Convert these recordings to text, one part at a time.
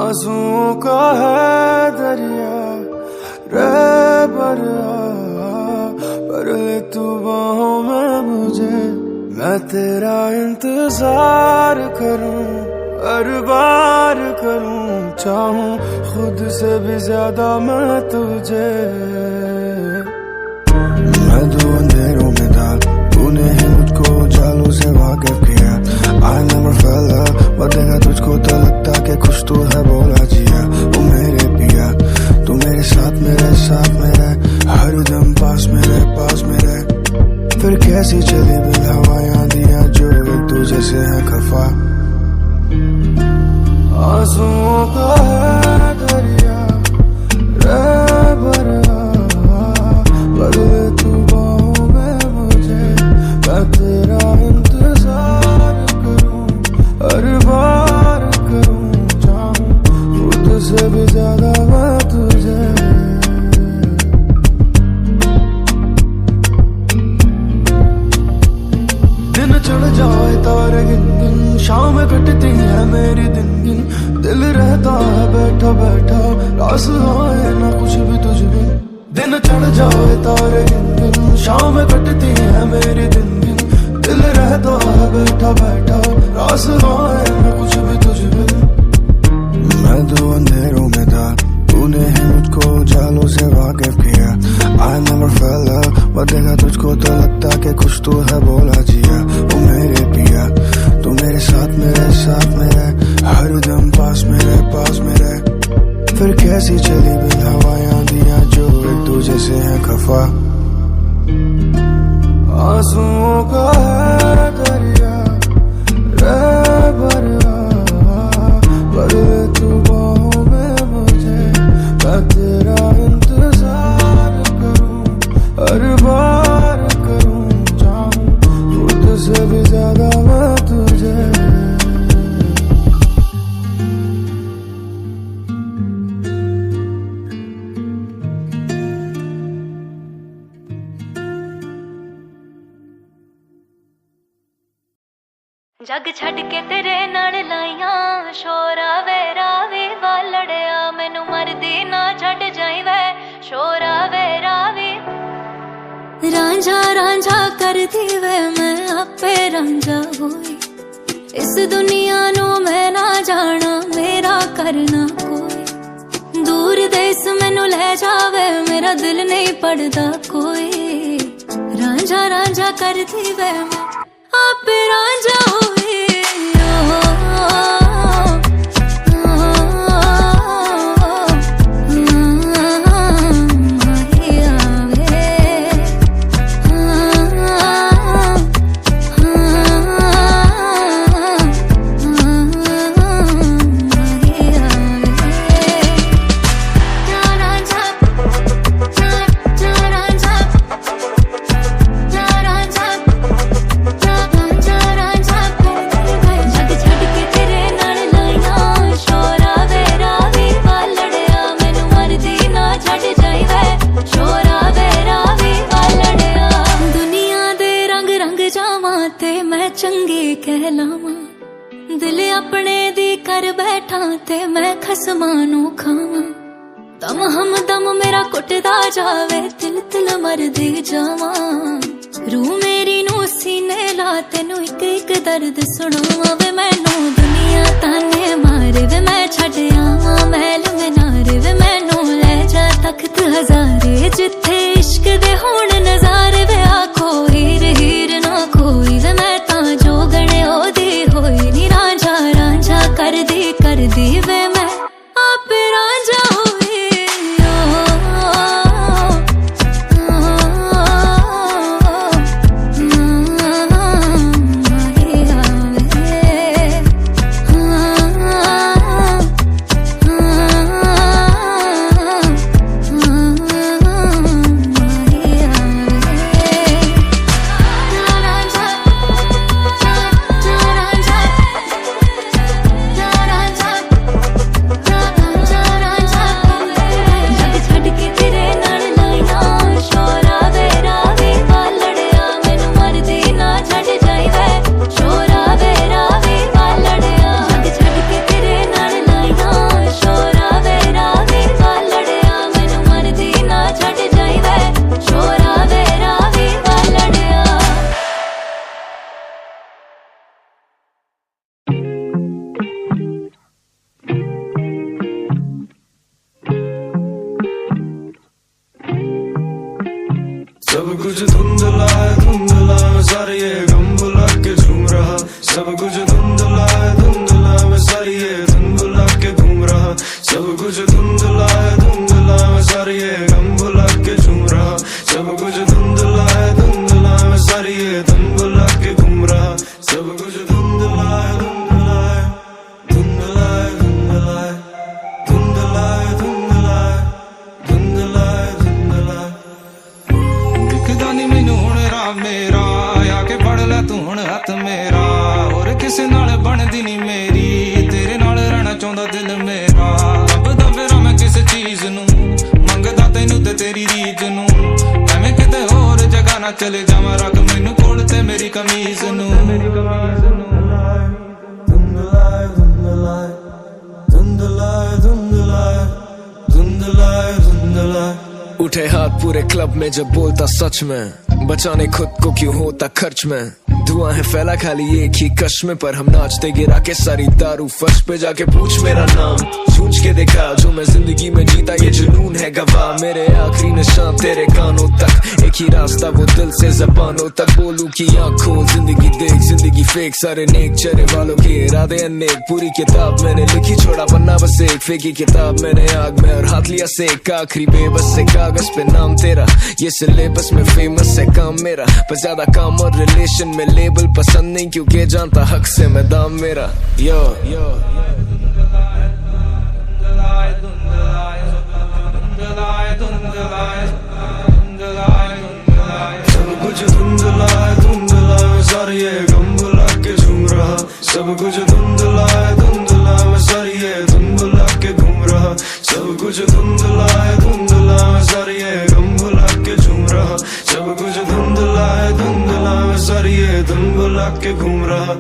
आंसुओं का है दरिया रहबरा, पर ले तू बाहों में मुझे, मैं तेरा इंतजार करूं, हर बार करूं, चाहूं खुद से भी ज्यादा मैं तुझे। मैं दो अंधेरों में था, तूने ही मुझको उजालों से वाकिफ किया। I never fell love, but देखा तुझको तो लगता कि कुछ तो है बोला जिया। ओ मेरे पिया, तू मेरे साथ मेरे हर दम पास मेरे, फिर कैसी चली बिन हवायां दिया जो एक दूसरे से है खफा। आंसुओं का है दरिया रहबरा, बदले तू बाहों में मुझे, मैं तेरा इंतजार करूं, हर बार करूं, चाहूं खुद से भी ज्यादा मैं तुझे। दिन चढ़ जाए तारे गिन गिन, शाम कटती है मेरी दिन गिन, दिल रहता है बैठा बैठा, रास आए ना कुछ भी तुझ बिन। दिन चढ़ जाए तारे गिन गिन, शाम कटती है मेरी दिन गिन, दिल रहता है बैठा बैठा, रास आए ना कुछ भी तुझ बिन। मैं दो अंधेरों में था, तूने ही मुझको उजालों से वाकिफ किया। I never fell love, but देखा तुझको तो लगता कि कुछ तो है बोला जिया। ओ मेरे पिया, तू मेरे साथ मेरे, हर दम पास मेरे, फिर कैसी चली बिन हवायां दिया जो एक दूसरे से है खफा। आंसुओं का है दरिया रहबरा, बदले तू बाहों में मुझे, मैं तेरा इंतजार करूं, हर बार करूं, चाहूं खुद से भी ज्यादा मैं तुझे। जग छड़ के तेरे नाल लाइयां, शोरा वेरा वी वालड़िया, मैनू मरदी ना छड़ जाई वे, शोरा वेरा वी। रांझा रांझा कर दी वे मैं आपे रांझा होई, इस दुनिया नू मैं ना जाना, मेरा करना कोई, दूर देश मैनू ले जावे, मेरा दिल नहीं पड़दा कोई। रांझा रांझा कर दी वे मैं आपे रांझा होई। चंगी कहलावा, दिल अपने दी कर बैठा ते मैं खसमानू खावा, दम हम दम मेरा कुटदा जावे, तिल तिल मरदी जावा, रूह मेरी नू सीने ला, तेनू एक एक दर्द सुनावा वे, मैनू दुनिया ताने मारे वे, मैं छड़ आवा महल मीनारे वे, मैनू ले जा तख्त हजारे, जिथे इश्क दे होण नजारे वे, आखो हीर हीर ना कोई वे, मैं जोगने ओदी होई नी, रांझा रांझा कर दी वे मैं आप रांझा होई। सब कुछ धुंधला है मैं सारे ये गम भुला के झूम रहा। सब कुछ धुंधला है मैं सारे ये धुन भुला के घूम रहा। सब कुछ धुंधला है मैं सारे ये गम भुला के झूम रहा। सब कुछ धुंधला है मैं सारे ये धुन भुला के घूम रहा। सब कुछ धुंधला है धुंधला है धुंधला है धुंधला है धुंधला है धुंधला है धुंधला है धुंधला है। दिखदा नी मैनू हुण राह मेरा आके फड़ लै तू हुण हत्थ मेरा। और किसे नाल बनदी नी मेरी तेरे नाल रहना चाहुंदा दिल मेरा। लभदा फिरां मैं किस चीज नू मंगदा तैनू ते तेरी रीझ नू। एवें किते होर जगह ना चले जावां रख मैनू कोल ते मेरी कमीज नू। धुंधला है धुंधला है धुंधला है धुंधला है धुंधला है धुंधला है। उठे हाथ पूरे क्लब में जब बोलता सच में, बचाने खुद को क्यों होता खर्च में। धुआं है फैला खाली एक ही कश में, पर हम नाचते गिरा के सारी दारू फर्श पे। जाके पूछ मेरा नाम छूछ के देखा जो मैं जिंदगी में जीता ये जुनून है गवाह। मेरे आखिरी निशान तेरे कानों तक, एक ही रास्ता वो दिल से ज़बानों तक। बोलूं कि आंखों जिंदगी देख जिंदगी फेक, सारे नेक चेहरे वालों के इरादे अनेक। पूरी किताब मैंने लिखी छोड़ा पन्ना बस एक, फेंकी किताब मैंने आग में और हाथ लिया सेक। आखिरी बेबस से कागज पे नाम तेरा, ये सिलेबस में फेमस है काम मेरा। पर ज्यादा काम और रिलेशन में लेबल पसंद नहीं, क्योंकि जानता हक से मैं दाम मेरा। यो सब कुछ धुंधला है मैं सारे ये गम भुला के झूम रहा। सब कुछ धुंधला है मैं सारे ये धुन भुला के घूम रहा। सब कुछ धुंधला है मैं सारे ये गम भुला के झूम रहा। सब कुछ धुंधला है मैं सारे ये धुन भुला के घूम रहा।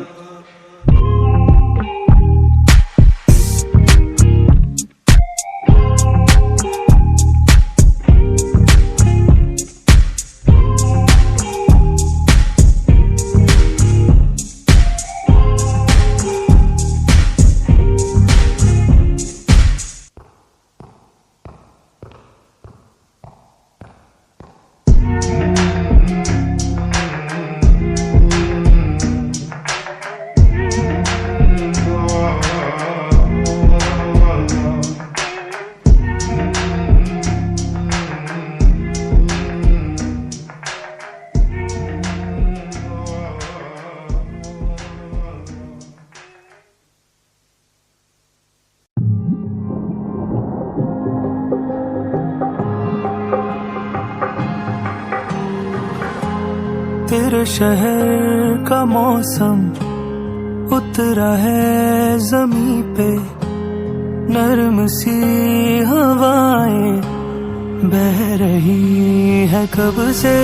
तेरे शहर का मौसम उतरा है ज़मीं पे, नरम सी हवाएं बह रही है कब से।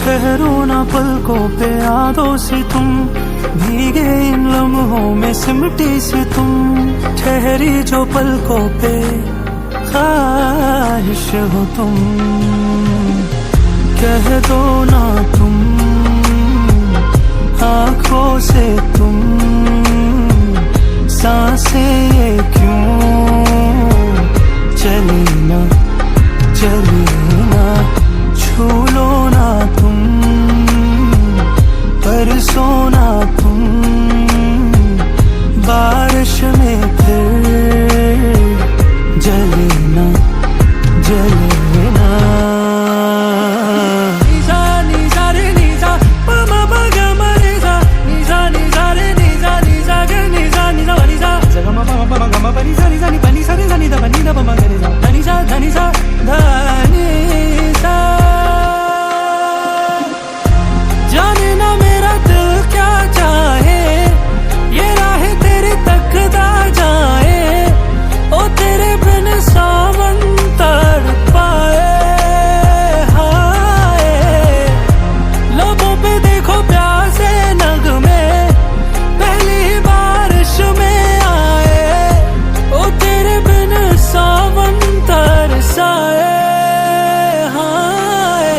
ठहरो ना पलकों पे यादों से तुम, भीगे इन लम्हों में सिमटी सी तुम। ठहरी जो पलकों पे ख्वाहिश हो तुम, कह दो ना तुम आँखों से तुम। सांसें ये क्यों चली ना छू लो ना तुम, बरसो ना तुम बारिश में फिर जले ना जाने ना मेरा दिल क्या चाहे, ये राह तेरी तकदा जाए। ओ तेरे बिन सावन तड़पाए हाय, लबों पे देखो प्यासे नगमे पहली बारिश में आए। ओ तेरे बिन सावन तरसाए हाय,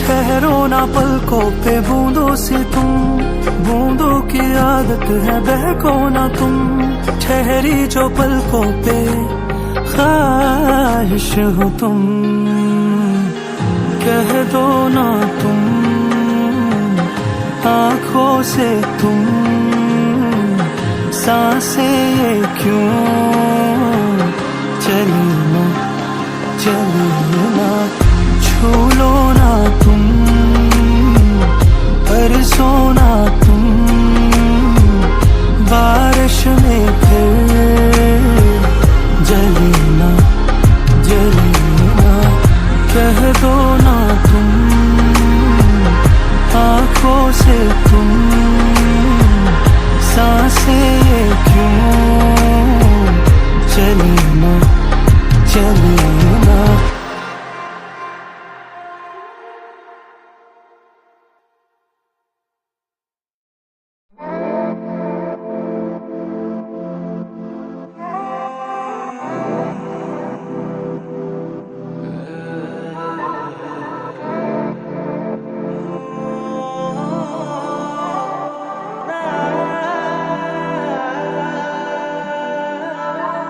ठहरो ना पलकों पे बूंदों से तुम। बूंदों की आदत है बहको ना तुम, ठहरी जो पलकों पे ख्वाहिश हो तुम। ना तुम, आंखों से तुम, सांसें ये क्यों चली ना, चली ना। छू लो ना तुम, बरसो ना तुम, बारिश में फिर जली ना, जली ना। कह दो ना तुम, आंखों से तुम, सांसें ये क्यों चली ना, चली ना।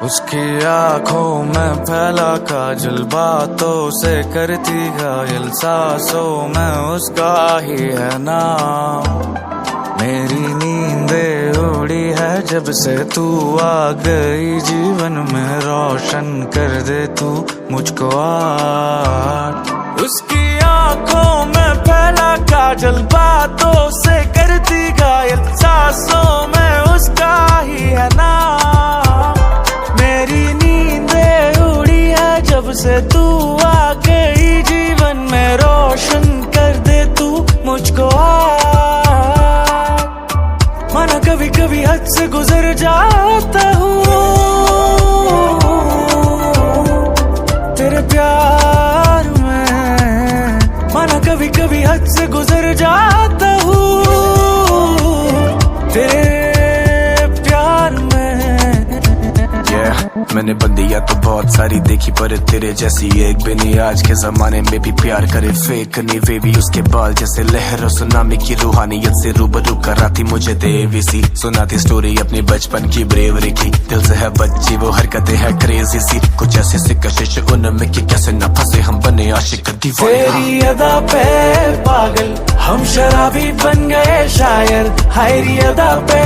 उसकी आंखों में फैला काजल, बातों से करती घायल, सांसों में उसका ही है नाम। मेरी नींदें उड़ी है जब से तू आ गई जीवन में, रोशन कर दे तू मुझको आज। उसकी आंखों में फैला काजल, बातों से करती घायल, सांसों में उसका ही है नाम। मेरी नींदें उड़ी है जब से तू आ गई जीवन में, रोशन कर दे तू मुझको आज। माना कभी कभी हद से गुजर जाता हूँ तेरे प्यार में, माना कभी कभी हद से गुजर जाता हूँ तेरे प्यार में। मैंने बंदियां तो बहुत सारी देखी, पर तेरे जैसी एक भी नहीं। आज के जमाने में भी प्यार करे फेक नहीं, वे भी उसके बाल जैसे लहर और सुनामी की रूहानियत से रूबरू कराती मुझे देवी सी। सुनाती स्टोरी अपने बचपन की ब्रेवरी की, दिल से है बच्ची वो हरकतें है क्रेजी सी। कुछ ऐसे से कशिश उनमें कि कैसे न फंसे हम बने आशिक दीवाने। तेरी अदा पे पागल हम शराबी बन गए शायर, हायरी अदा पे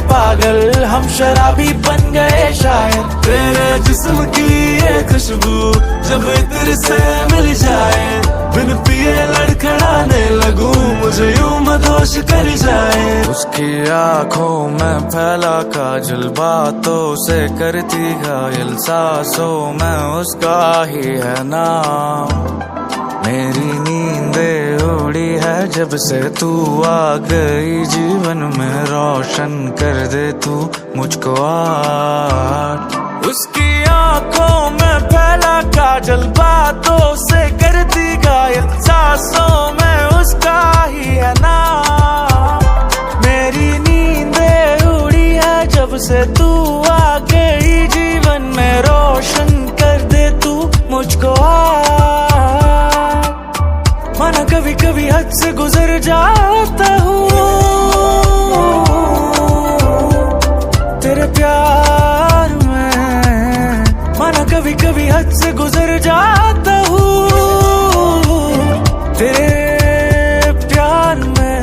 पागल हम शराबी बन गए शायर। तेरे जिस्म की ये खुशबू जब इत्र से मिल जाए, बिन पिए लड़खड़ाने लगूं मुझे यूं मदहोश कर जाए। उसकी आंखों में फैला काजल, बातों से करती घायल, सांसों में उसका ही है नाम। मेरी नींदें उड़ी है जब से तू आ गई जीवन में, रोशन कर दे तू मुझको आज। उसकी आंखों में फैला काजल, बातों से करती घायल, सांसों में उसका ही है नाम। मेरी नींदें उड़ी है जब से तू आ गई जीवन में, रोशन कर दे तू मुझको आज। माना कभी कभी हद से गुजर जाता हूँ तेरे प्यार में, माना कभी कभी हद से गुजर जाता हूँ तेरे प्यार में।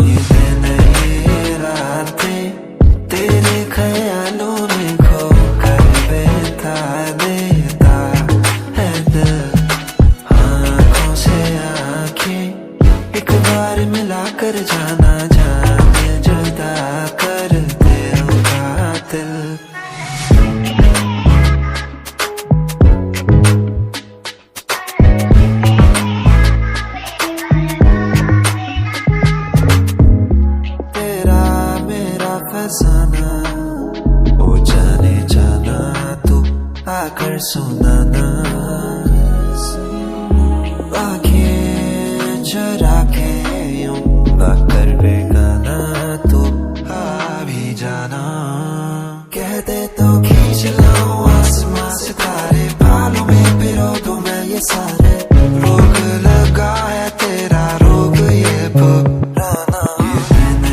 ये दिन ये रातें तेरे ख्यालों में फसाना, ओ जाने जाना तू आकर सुनाना, आँखें चुरा के यूं ना कर बेगाना, तू आ भी जाना। कह दे तो खींच लाऊं आसमां सितारे, बालों में पिरो दूं मैं ये सारे, रोग लगा है तेरा रोग ये पुराना। ये दिन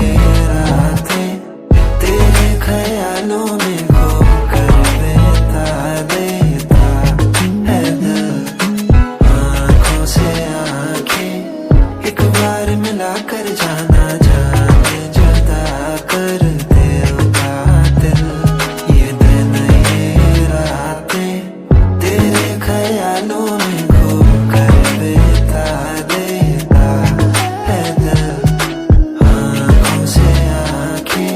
ये रातें तेरे ख्यालों में खो कर देता है दिल, आँखों से आँखें एक बार मिला कर जाना, जाने जुदा कर देगा दिल। ये दिन ये रातें तेरे ख्यालों में खो कर देता है दिल, आँखों से आँखें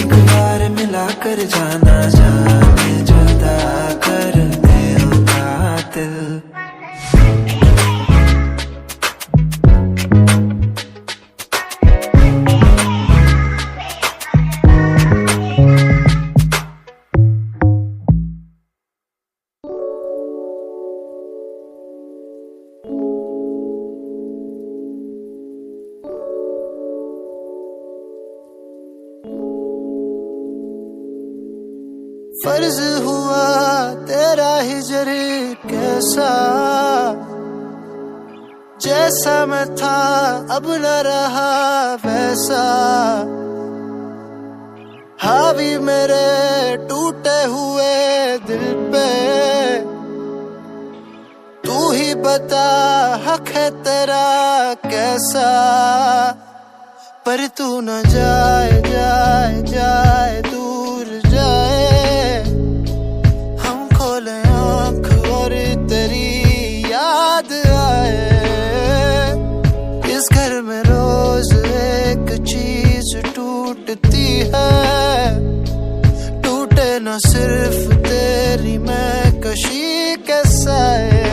एक बार मिला कर जाना, जाने जुदा कर देगा दिल। फर्ज हुआ तेरा हिजर कैसा, जैसा मैं था अब न रहा वैसा, हावी मेरे टूटे हुए दिल पे, तू ही बता हक है तेरा कैसा। पर तू न जाए जाए जाए दूर जाए, हम खोले आँख और तेरी याद आए। इस घर में रोज एक चीज टूटती है, टूटे न सिर्फ तेरी मैं कशी के साए।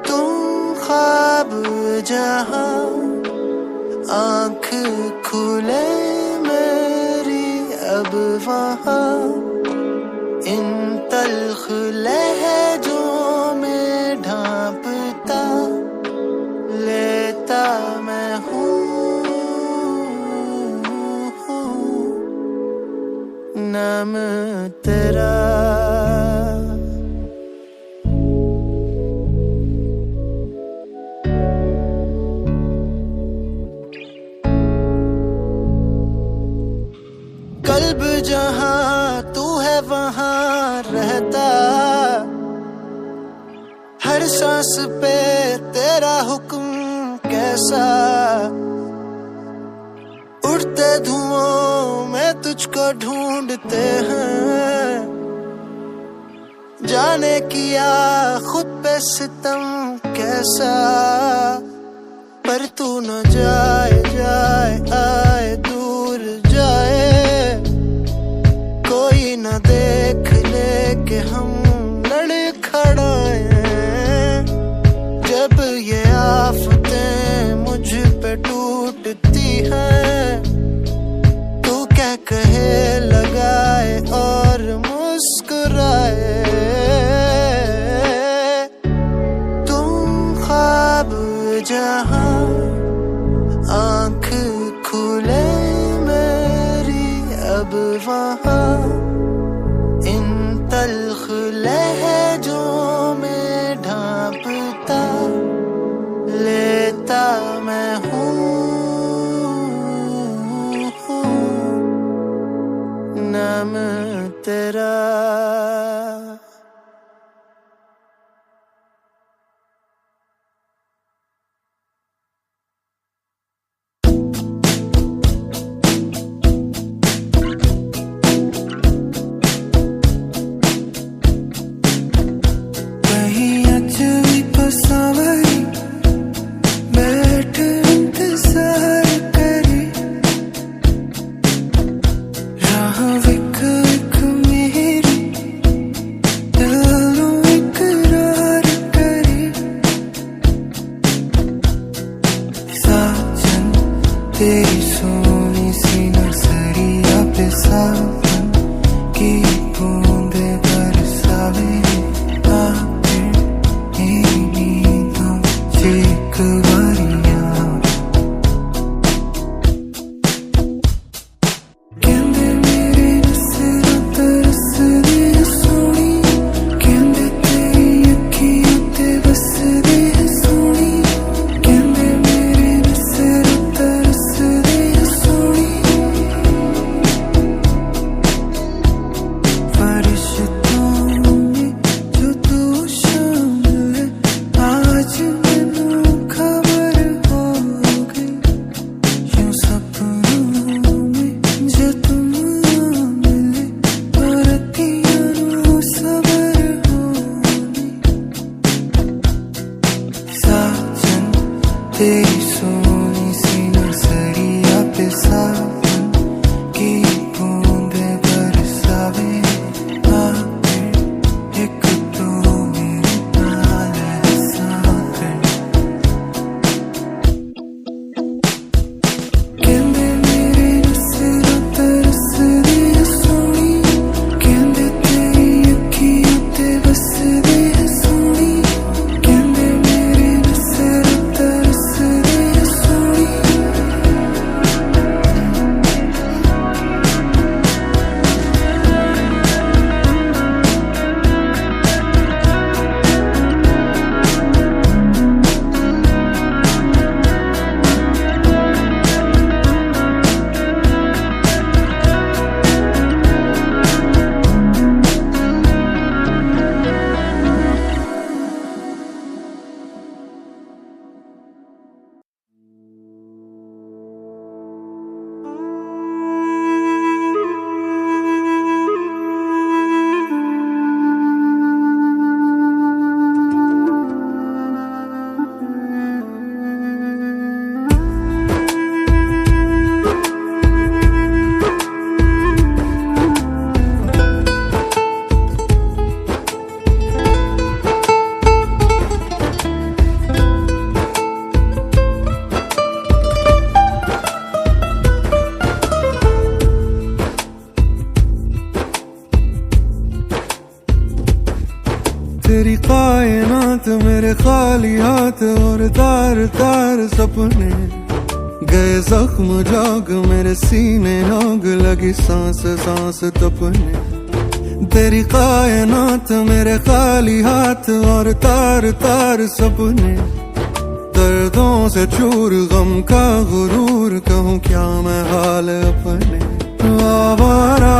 तुम ख्वाब जहाँ आँख खुले मेरी अब वहाँ, इन तल्ख लहजों में ढांपता लेता मैं हूँ नाम तेरा। कल्ब जहाँ तू है वहाँ रहता, हर सांस पे तेरा हुक्म कैसा, उड़ते धुओं में तुझको ढूंढते हैं, जाने किया खुद पे सितम कैसा। पर तू न जाए जाए आए दूर जाए, कोई न देख ले कि हम लड़खड़ाए। जब ये आफतें मुझ पे टूटती हैं, तू क्या कहे लगाए और मुस्कुराए। तुम ख्वाब जहाँ आँख खुले मेरी अब वहाँ, इन तल्ख लहजों में ढांपता लेता मैं हूँ नाम तेरा। तेरी सोनी सी नर्सरिया पे सावन की बूंदे बरसावे आके मेरी नींदों से एक बारियां कहंदे मेरे नसरां तरसदे सोनी कहंदे तेरी अखियां ते बसदे सोनी कहंदे मेरे नसरां तरसदे सोनी फरिश्तों में जो तू शामिल है आज मैनू खबर हो गई यूं सपनों में जो तुम मिले तो रतियां नू सबर होनी साजन तेरी सोनी सी नर्सरिया पे सावन की बूंदे बरसावे आके एक तू मेरे नाल सावन कहंदे मेरे नसरां तरसदे सोनी कहंदे तेरी अखियां ते बसदे सोनी कहंदे मेरे नसरां तरसदे सोनी तेरी कायनात मेरे खाली हाथ और तार तार सपने गए जख्म जाग मेरे सीने आग लगी सांस सांस तपने तेरी कायनात मेरे खाली हाथ और तार तार सपने दर्दों से चूर गम का गुरूर कहूँ क्या मैं हाल अपने आवारा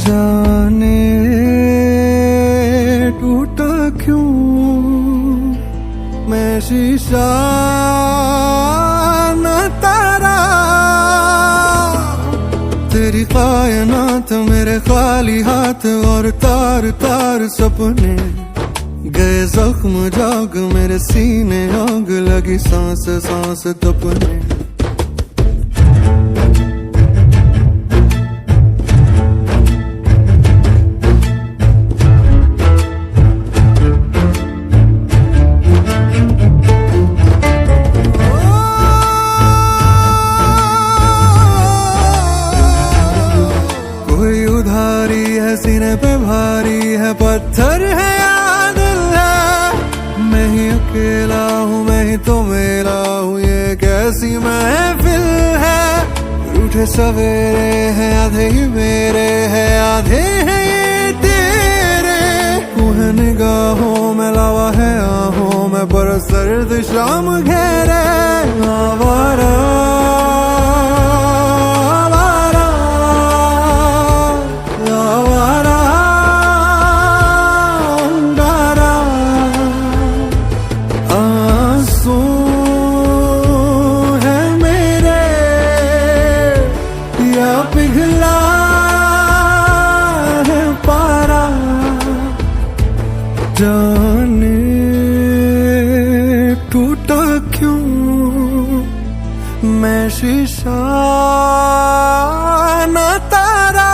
जाने टूटा क्यों मैं शीशा न तारा तेरी कायनात मेरे खाली हाथ और तार तार सपने गए जख्म जाग मेरे सीने आग लगी सांस सांस तपने सीने पे भारी है पत्थर है या दिल है मैं ही अकेला हूँ मैं ही तो मेरा हूँ ये कैसी महफिल है रूठे सवेरे हैं आधे ही मेरे हैं आधे हैं ये तेरे तू है निगाहों में लावा है आहों में पर सर्द शाम घेरे आवारा जाने टूटा क्यों मैं शीशा न तारा।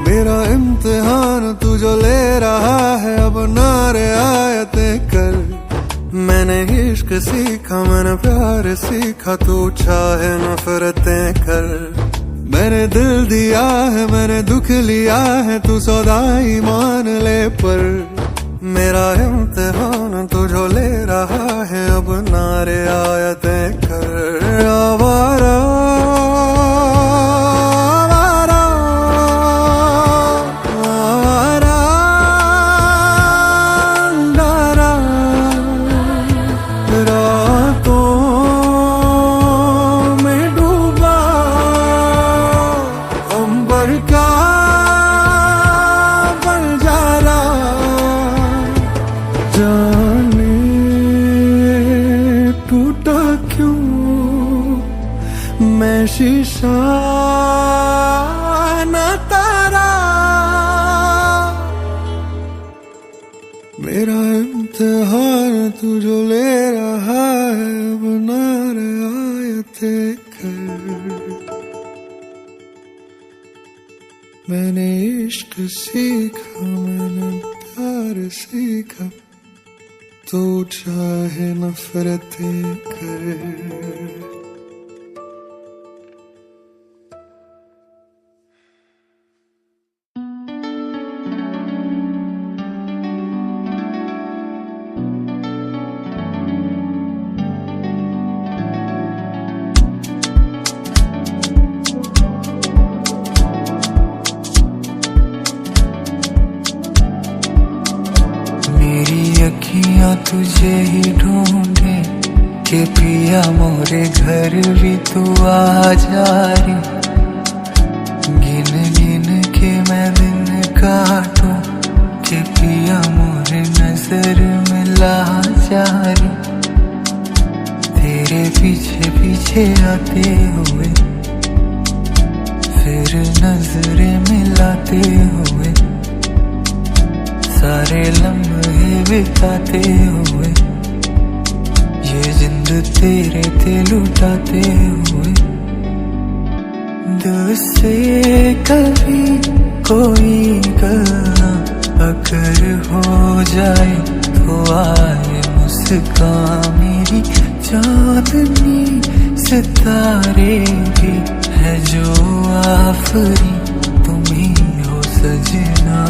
मेरा इम्तिहान तू जो ले रहा है अब नारे आयतें कर। मैंने इश्क सीखा मैंने प्यार सीखा तू चाहे नफरतें कर। मैंने दिल दिया है मैंने दुख लिया है तू सौदाई मान ले पर। मेरा इम्तिहान तू जो ले रहा है अब नारे आयतें कर। आवारा मैं शीशा न तारा। मेरा इम्तिहान तू जो ले रहा है बना आयतें कर। मैंने इश्क सीखा मैंने प्यार सीखा तो चाहे नफरतें कर। अखियां तुझे ही ढूंढे के पिया मोरे घर भी तू आ जा री। गिन गिन के मैं दिन काटूं के पिया मोरे नजर मिला जा री। तेरे पीछे पीछे आते हुए फिर नजरें मिलाते हुए सारे लम्हे बिताते हुए ये जिंद तेरे ते लुटाते हुए। दिल से कभी कोई गलना अगर हो जाए तो आए मुस्कान मेरी चांदनी सितारे भी है जो आफरी तुम ही हो सजना।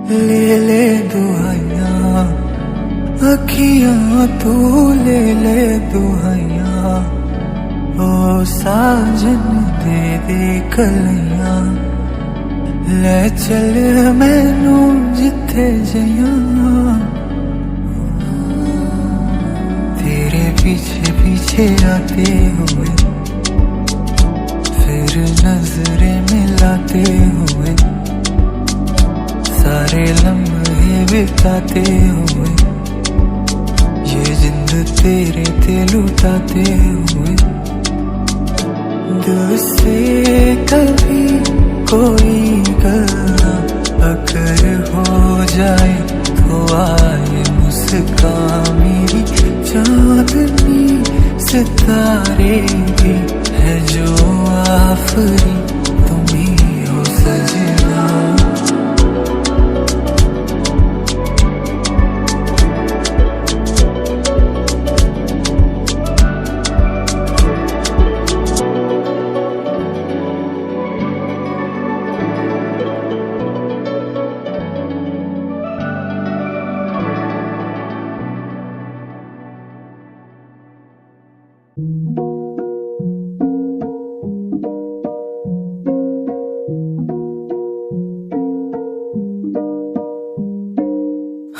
ले ले दुआया अखियां तू ले ले दुआया ओ साजन दे दे कलियां ले चल मैनू जिथे जया। तेरे पीछे पीछे आते हुए फिर नजरें मिलाते हुए सारे लम्हे बिताते हुए ये जिंद तेरे ते लुटाते हुए। दिल से कभी कोई गलना अगर हो जाए तो आए मुस्कान मेरी चांदनी सितारे भी है जो आफरी तुम ही हो सजना।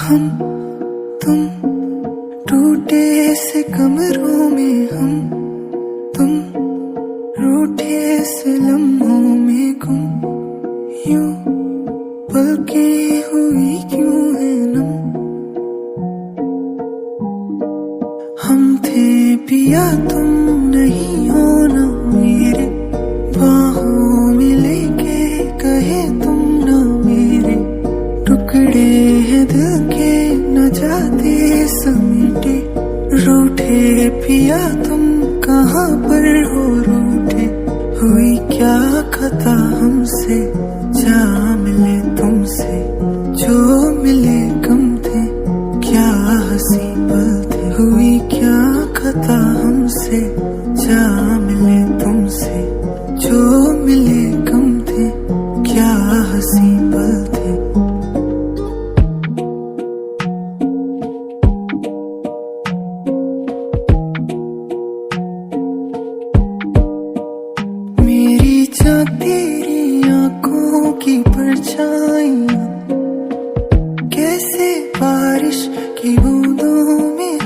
हम तुम टूटे से कमरों में, हम तुम रूठे से लम्हों में गुम, यूं पलकें हुई क्यों है नम। हम थे पिया तुम नहीं हो ना मेरे, बाहों में लेके कहे तुम ना मेरे, टुकड़े हैं दिल के न जाते समेटे, रूठे पिया तुम कहाँ पर हो रूठे, हुई क्या खता हमसे, जा मिले तुमसे, जो मिले कम थे, क्या हंसी पल थे, हुई क्या खता हमसे, जा मिले तुमसे, जो मिले कम थे, क्या हंसी पल थे। मेरी चाह तेरी आंखों की परछाइयां, कैसे बारिश की बूंदों में,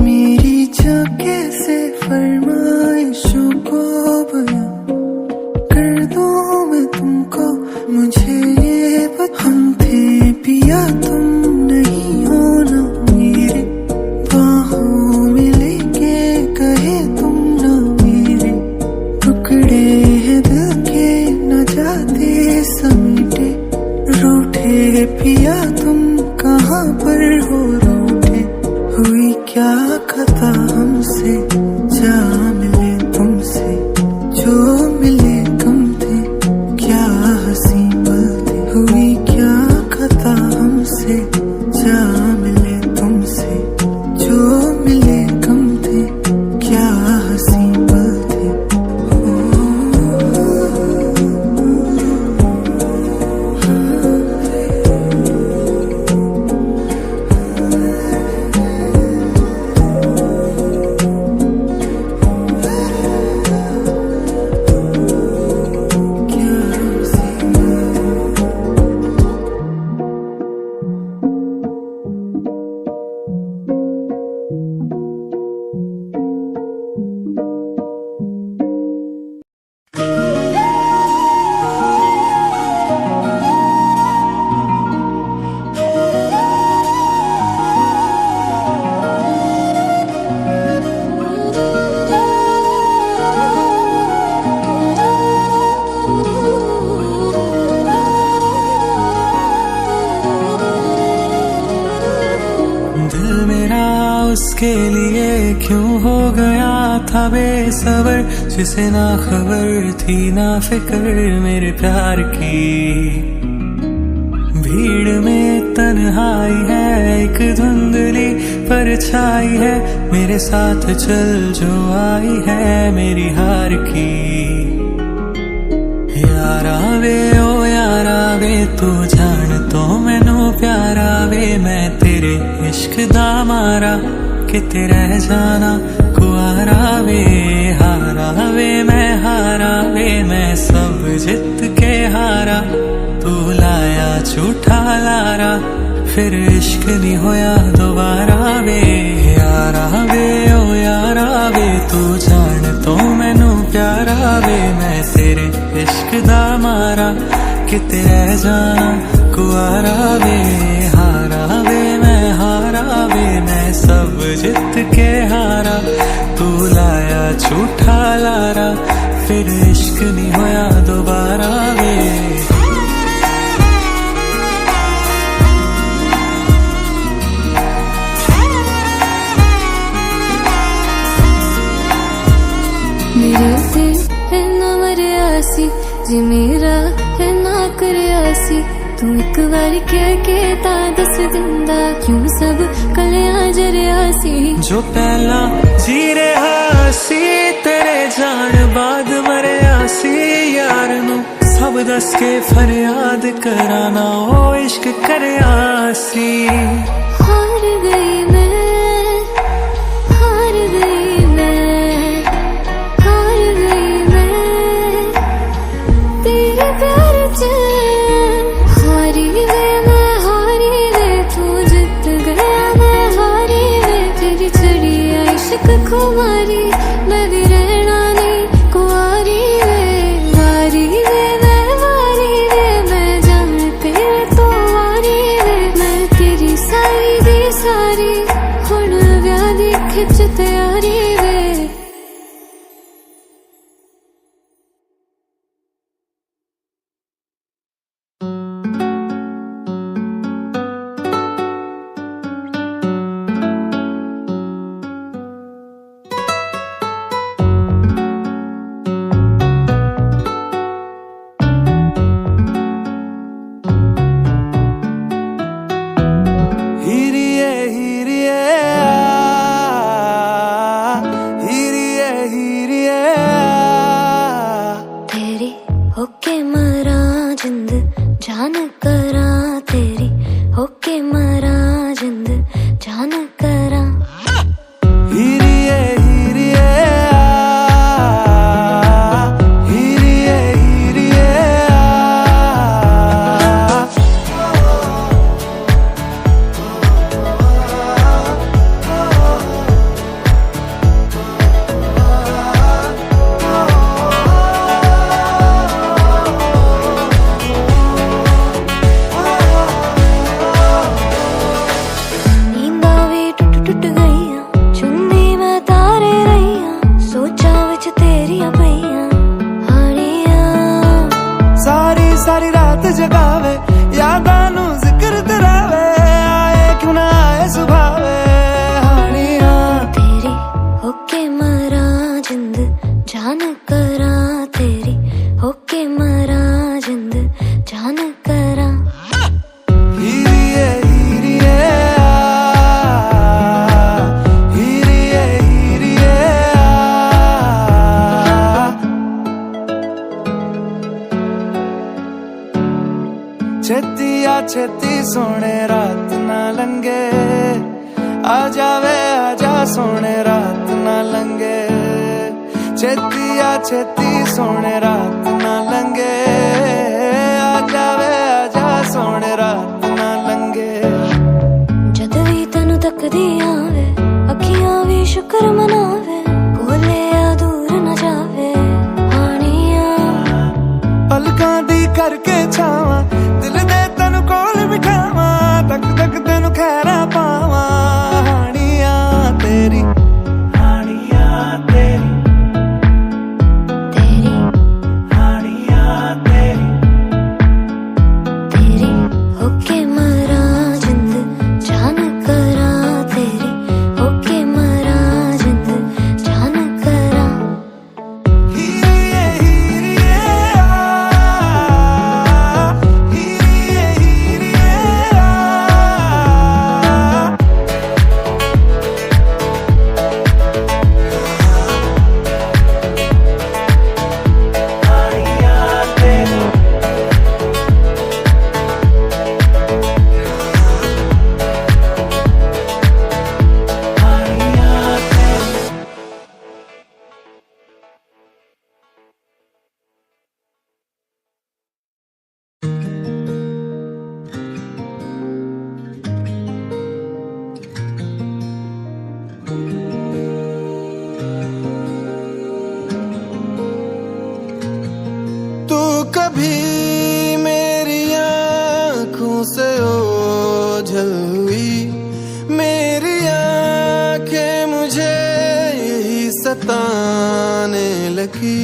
मेरी चाह कैसे फरमाइशों को बयां कर दूं मैं तुमको, मुझे ये बता। हम थे पिया तुम नहीं हो ना मेरे, बाहों में लेके कहे तुम ना मेरे, टुकड़े हैं दिल के न जाते समेटे, रूठे पिया तुम कहाँ पर हो रूठे, हुई क्या खता हमसे, जा मिले तुमसे, जो मिले कम थे, क्या हंसी पल थे, हुई क्या खता हमसे, जा मिले तुमसे, जो मिले कम थे, क्या हंसी पल थे। उसके लिए क्यों हो गया था बेसबर, जिसे ना खबर थी ना फिक्र मेरे प्यार की। भीड़ में तन्हाई है एक धुंधली परछाई है, मेरे साथ चल जो आई है मेरी हार की। यारा वे ओ यारा वे तू जान तो मैनू प्यारा वे, मैं तेरे इश्क दा मारा किते रह जाना कुआरा वे। हारा वे मैं हारा वे मैं सब जित के हारा, तू लाया झूठा लारा फिर इश्क नहीं होया दोबारा वे। यारा वे ओ यारा वे तू जान तो मैनू प्यारा वे, मैं तेरे इश्क दा मारा किते रह जाना कुआरा वे। हारा वे मैं हारा वे मैं सब जित के हारा, तू लाया झूठा लारा फिर इश्क नहीं होया दोबारा वे। मेरे से है ना मरियासी जी, मेरा है ना करियासी, तू एक बार कह के ता दस दिंदा क्यों सब कलियां जरियासी। जो पहला जी रहा सी तेरे जान बाद मरियासी, यार नू सब दस के फरियाद कराना ओ इश्क करियासी। हार गई मैं, हार गई मैं, हार गई मैं तेरे प्यार च। हारी वे मैं हारी वे तू जित कुमारी मैं भी रहना नहीं कुआरी वे वारी वे मैं वारी वे मैं जान तेरे तो वारी वे मैं तेरी सारी दी सारी हुण व्याह दी खिच तैयारी वे हीरिए हीरिए हीरिए हीरिए तेरी होके मरा जिंद जान करा तेरी होके मरा जिंद जान करा हीरिए हीरिए हीरिए हीरिए नींदा भी टुट टुट गईयां चुन्नी मैं तारे रहीयां सोचा विच तेरियां पईयां हानियां सारी सारी रात जगावे यादां नू जिक्र करावे आए क्यों ना आए सुभावे हानियां तेरी होके मरा जिंद जान करा तेरी होके मरा जिंद जान करा हीरिए हीरिए हीरिए हीरिए छेती आ छेती सोने रात ना लंगे आ जावे आजा सोने रात ना लंगे छेती आ छेती सोने रात ना लंगे आ जावे आजा सोने रात ना लंगे जद भी तैनू तकदी आवे अखियां भी शुक्र मनावे कोले आ दूर न जावे हानियां पलकां दी करके छावां दिल दे तैनू कोल बिठावां तक तक तैनू खैरा पावां हानियां तेरी हानियां तेरी तेरी हानियां तेरी तेरी होके मरा जिंद जान करा तेरी होके मरा जिंद जान करा हीरिए हीरिए हीरिए हीरिए हानियां तेरी हानियां तेरी तू कभी मेरी आँखों से ओझल हुई मेरी आँखें मुझे यही सताने लगी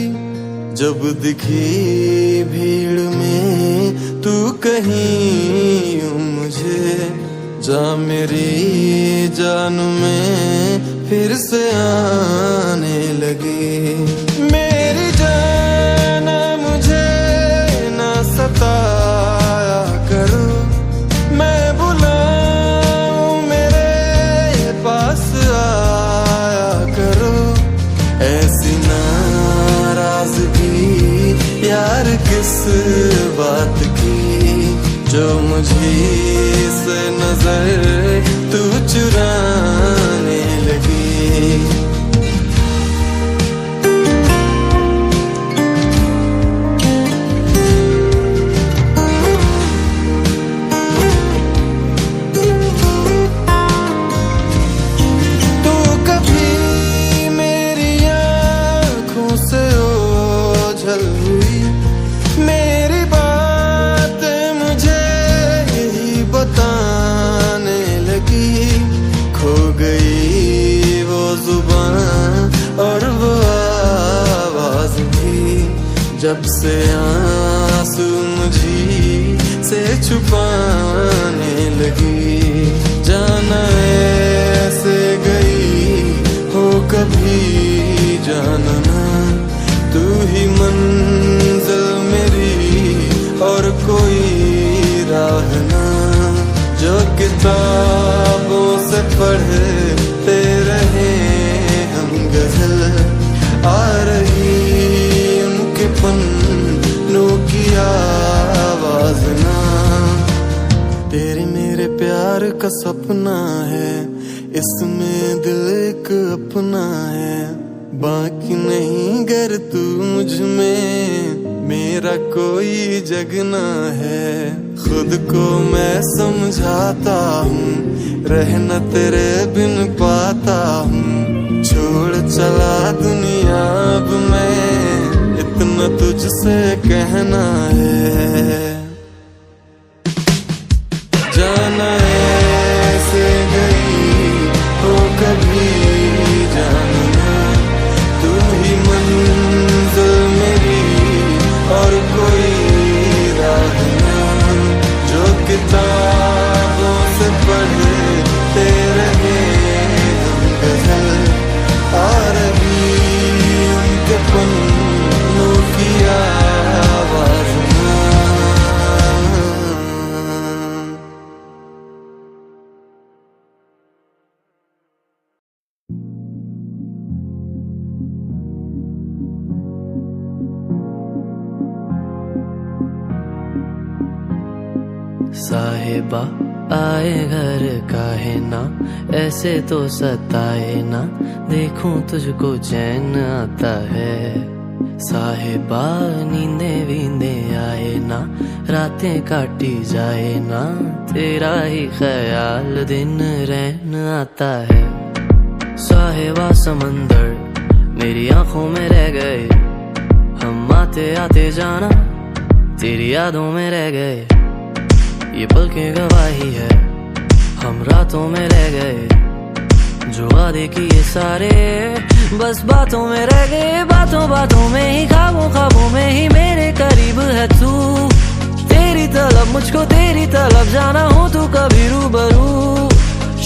जब दिखी भीड़ में तू कहीं यूं मुझे जा मेरी जान में फिर से आने लगी मेरी जान मुझे ना सताया करो मैं बुलाऊं मेरे पास आया करो ऐसी नाराजगी यार किस बात की जो मुझे से नजर तू चुराने लगी तू कभी जब से आंसू मुझी से छुपाने लगी, जाना ऐसे गई हो कभी जानना, तू ही मंजिल मेरी और कोई राह ना, जो किताबों से पढ़ते रहे हम गजल, आ रही उनके पन्नों की आवाज ना। तेरे मेरे प्यार का सपना है, इसमें दिल एक अपना है, बाकी नहीं गर तू मुझ में मेरा कोई जगना है। खुद को मैं समझाता हूँ, रहना तेरे बिन पाता हूँ, छोड़ चला दुनिया अब मैं, इतना तुझसे कहना है। जाना ऐसे गई हो कभी जानना, तू ही मंजिल मेरी और कोई राह ना, जो किताबों से पढ़ते रहे हम गजल, आ रही उनके पन्नों की आवाज ना। साहिबा आए घर काहे ना, ऐसे तो सताए ना, देखूं तुझको चैन आता है। साहिबा नींदे वींदे आए ना, रातें काटी जाए ना, तेरा ही ख्याल दिन रहन आता है। साहिबा समंदर मेरी आंखों में रह गए, हम आते आते जाना तेरी यादों में रह गए, ये पल की गवाही है हम रातों में रह गए, जो वादे किए सारे बस बातों में रह गए, बातों बातों में ही ख्वाबों ख्वाबों में ही मेरे करीब है तू, तेरी तलब मुझको तेरी तलब जाना हो तू कभी रूबरू,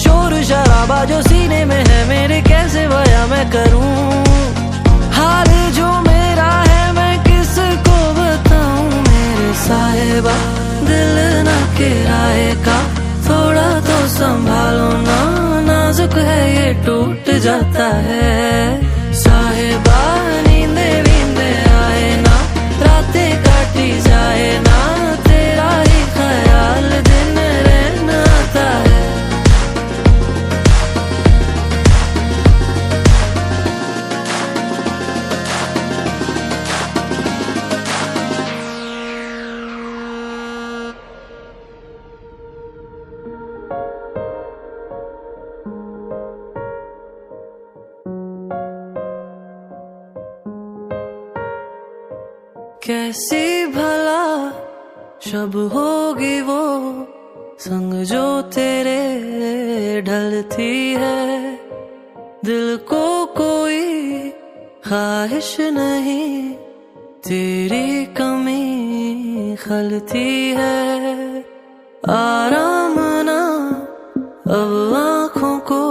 शोर शराबा जो सीने में है मेरे कैसे बयां मैं करूं, हाल जो मेरा है मैं किसको बताऊं मेरे साहिबा, दिल ना किराए का थोड़ा तो संभालो ना, नाजुक है ये टूट जाता है। साहिबा नींदे वींदे आए ना, रातें काटी जाए ना, तेरा ही ख्याल दिन रहना आता है। कैसी भला शब होगी वो संग जो तेरे ढलती है, दिल को कोई ख्वाहिश नहीं तेरी कमी खलती है, आराम ना अब आँखों को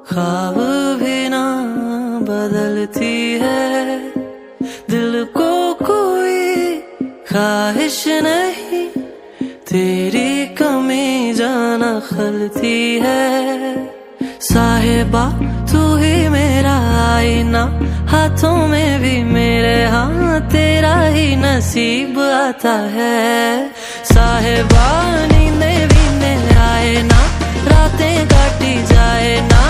ख्वाब भी ना बदलती है, दिल को कोई ख्वाहिश नहीं तेरी कमी जाना खलती है। साहिबा तू ही मेरा आईना, हाथों में भी मेरे हाँ तेरा ही नसीब आता है। साहिबा नींदे वींदे आए ना, रातें काटी जाए ना,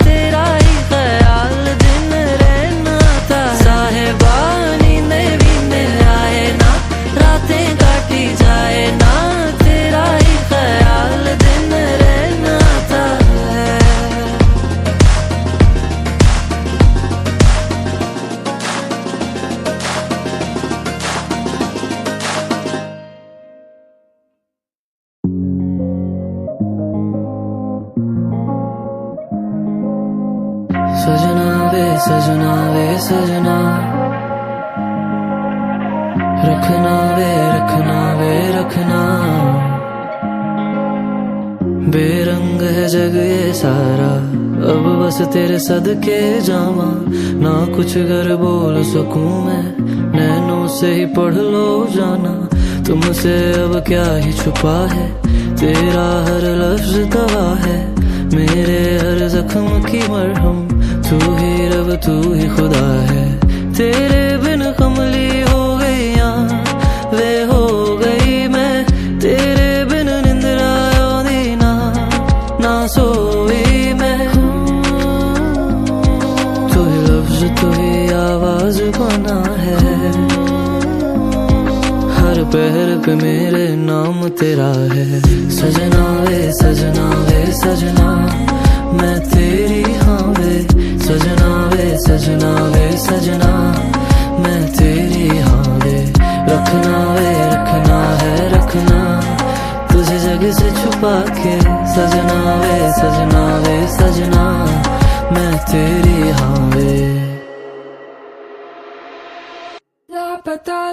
तेरा ही ख्याल दिन रहना आता है। साहिबा नींदे वींदे आए ना, रातें काटी जाए ना, तेरा ही ख्याल दिन रहना आता है। सजना वे सजना वे सजना, रखना वे रखना वे रखना, बेरंग है जग ये सारा, अब बस तेरे सदके जावा। ना कुछ घर बोल सकूं मैं, नैनों से ही पढ़ लो जाना। तुमसे अब क्या ही छुपा है, तेरा हर लफ्ज दवा है, मेरे हर जख्म की मरहम। तू ही रब तू ही खुदा है, तेरे बिन कमली हो गई वे हो गई मैं, तेरे बिन निंद्रा आंदी ना सोई मैं। तू ही लफ्ज तू ही आवाज बना है, हर पैर पे मेरे नाम तेरा है। सजना वे सजना वे सजना, मैं तेरी हाँ वे। सजना वे सजना वे सजना, मैं तेरी हाँ वे। रखना वे रखना है रखना, तुझे जग से छुपा के। सजना वे सजना वे सजना, मैं तेरी हाँ वे।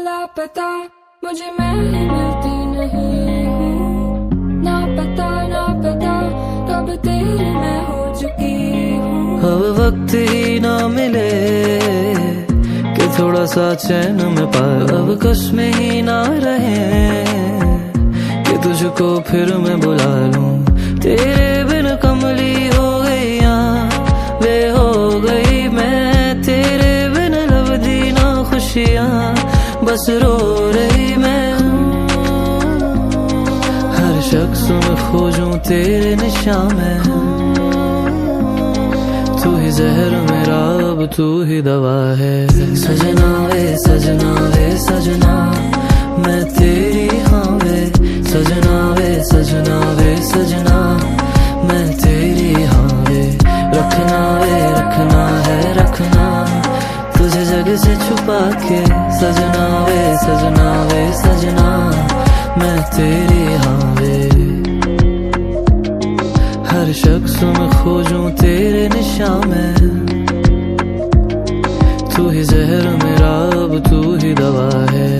लापता मुझे मैं मिलती नहीं हूँ, ना पता कब तेरी मैं हो चुकी हूँ। अब वक्त ही ना मिले कि थोड़ा सा चैन में पाए, अब कस्में ही ना रहे कि तुझको फिर मैं बुला लूं। तेरे बिन कमली हो गई वे हो गई मैं, तेरे बिन लबदी ना खुशियाँ बस रो रही मैं। हर शख्स में खोजूं तेरे निशान में, तू ही जहर मेरा अब तू ही दवा है। सजना वे सजना वे सजना, मैं तेरी हाँ वे। सजना वे सजना वे सजना, मैं तेरी हाँ वे। रखना वे रखना है रखना, तुझे जग से छुपा के। सजना वे सजना वे सजना, मैं तेरी हाँ वे। हर शख्स में खोजूं तेरे निशान में, तू ही जहर मेरा अब तू ही दवा है।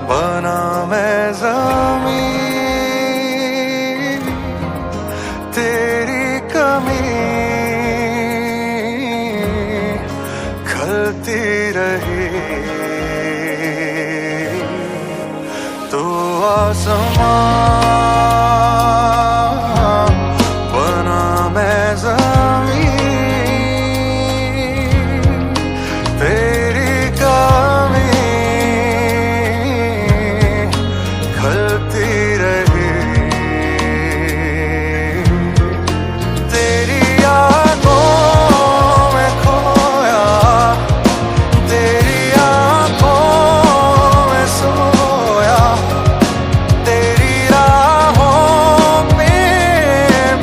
बना मैं ज़मीन, तेरी कमी खलती रही। तो आसमां बना मैं ज़मीन, तेरी कमी खलती रही। तेरी आँखों में खोया, तेरी आँखों में सोया, तेरी राहों में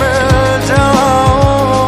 मिल जाऊं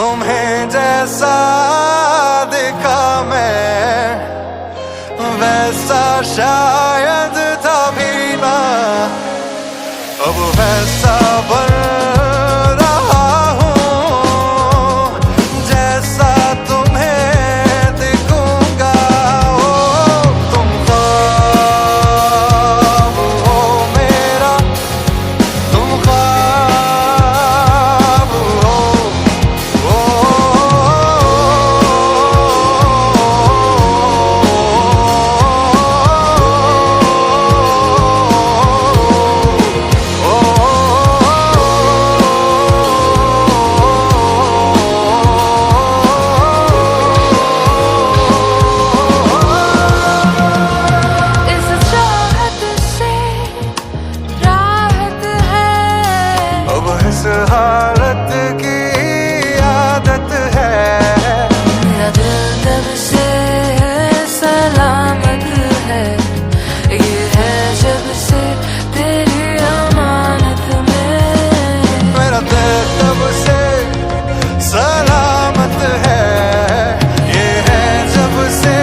तुम्हें जैसा देखा मैं वैसा शायद था भी ना, अब वैसा बन रहा हूँ जैसा तुम्हें दिखूंगा। ओ तुम ख्वाब हो मेरा, तुम ख्वाब हो। इस चाहत से राहत है, अब इस हालत की आदत है। मेरा दिल तब से सलामत है, ये है जब से तेरी अमानत में। मेरा दिल तब से सलामत है, ये है जब से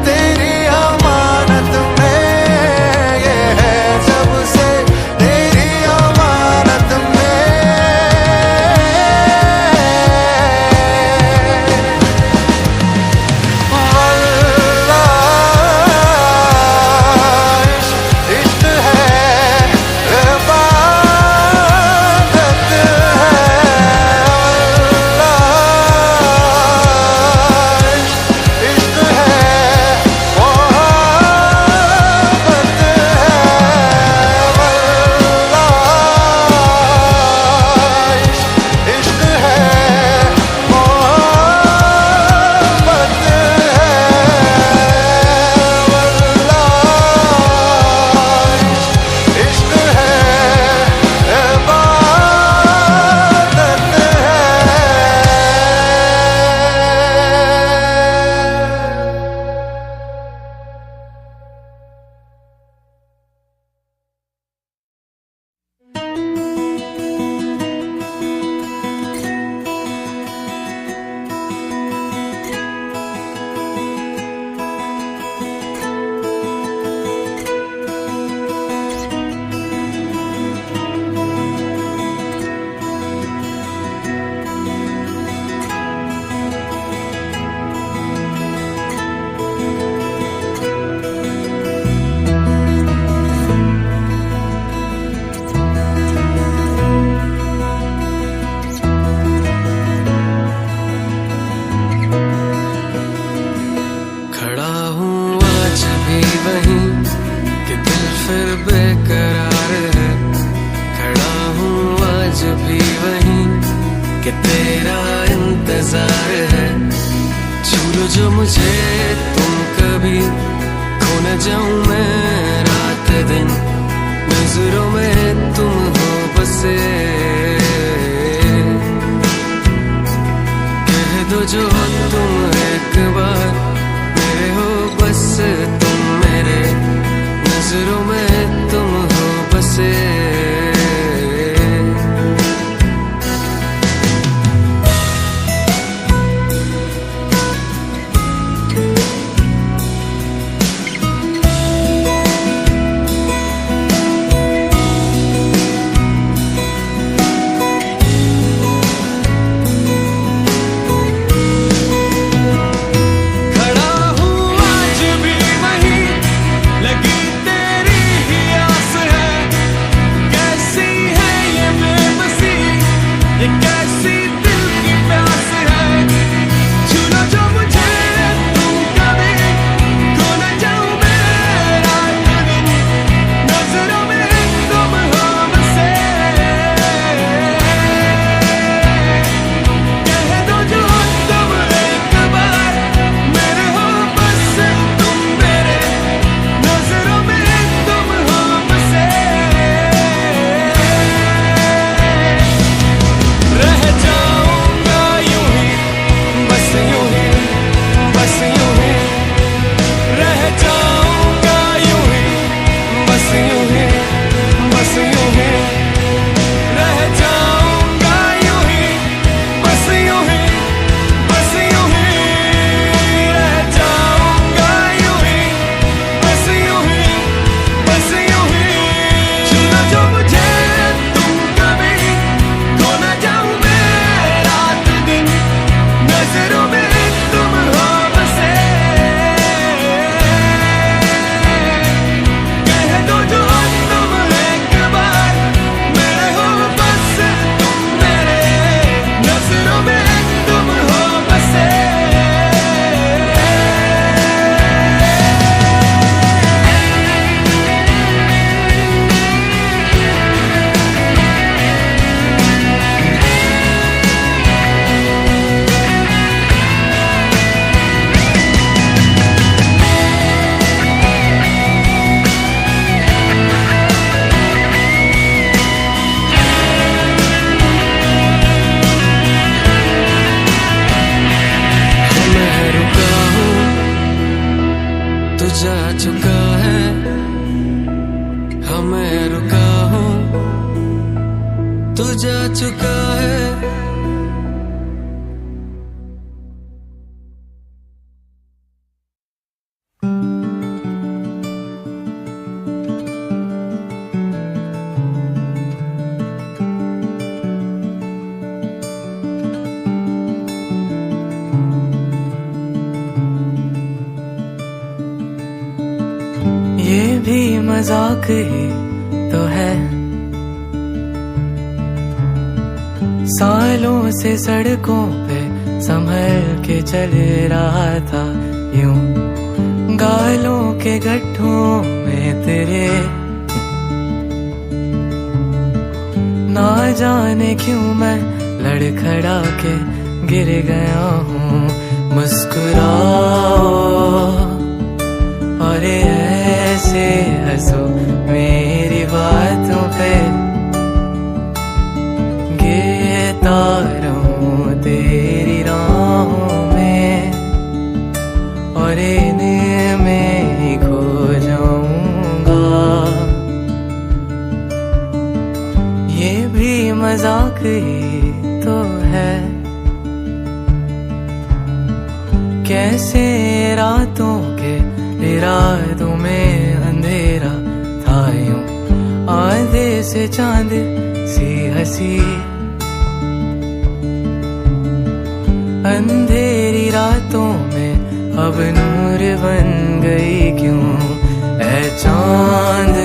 तेरी अमानत में, ये है जब से तेरी अमानत में। वल्लाह इश्क है, इबादत है। वल्लाह इश्क है, मोहब्बत है। वल्लाह इश्क है, मोहब्बत है। वल्लाह इश्क है, इबादत है। खड़ा हूँ आज भी वहीं कि दिल फिर बेकरार है। खड़ा हूँ आज भी वहीं कि तेरा इंतजार है। छू लो जो मुझे तुम कभी, खो न जाऊं मैं रात दिन, नजरों में तुम हो बसे। कह दो जो तुम एक बार मेरे हो, बस तुम मेरे, नजरों में तुम हो बसे। चुका है, हाँ मैं रुका हूँ, तू जा चुका है। ये भी मजाक ही तो है, सालों से सड़कों पे संभल के चल रहा था यूं, गालों के गड्ढों में तेरे, ना जाने क्यों मैं लड़खड़ा के गिर गया हूँ। मुस्कुराओ और ऐसे हंसो मेरी बातों पे, गिरता रहूं तेरी राहों में और इनमें ही खो जाऊंगा। ये भी मजाक ही तो है, कैसे रातों के इरादों में अंधेरा था यूं, आधे से चांद सी हंसी, अंधेरी रातों में अब नूर बन गई क्यों ऐ चांद,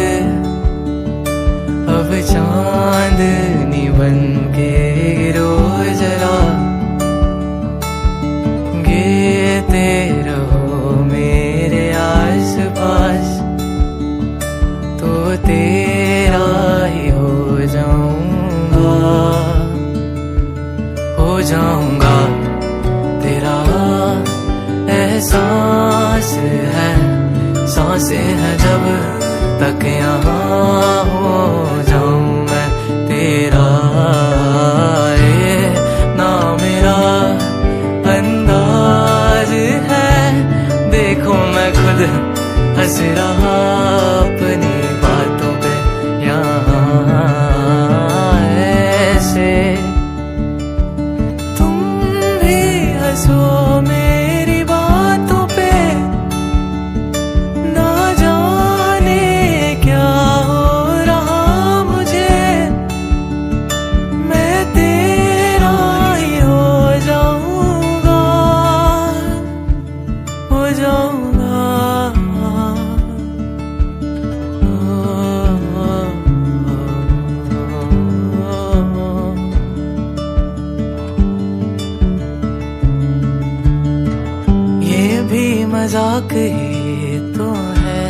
अब चांदनी बन के रोज जला, गिरते रहो मेरे आस पास, तो तेरा ही हो जाऊंगा, हो जाऊंगा तेरा। एहसास है, सांसें हैं जब तक यहाँ, हो जाऊं मैं तेरा। ये ना मेरा अंदाज है, देखो मैं खुद हंस रहा अपनी बातों पे यहाँ, ऐसे तुम भी हंसो मेरी बातों पे, ना जाने क्या हो रहा मुझे, मैं तेरा ही हो जाऊंगा, हो जाऊंगा। ये भी मजाक ही तो है,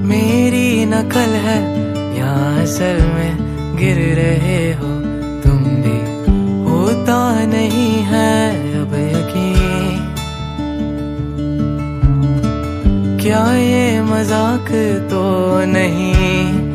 मेरी नकल है या असल में गिर रहे हो तुम भी, होता नहीं है अब यकीन, क्या ये मजाक तो नहीं।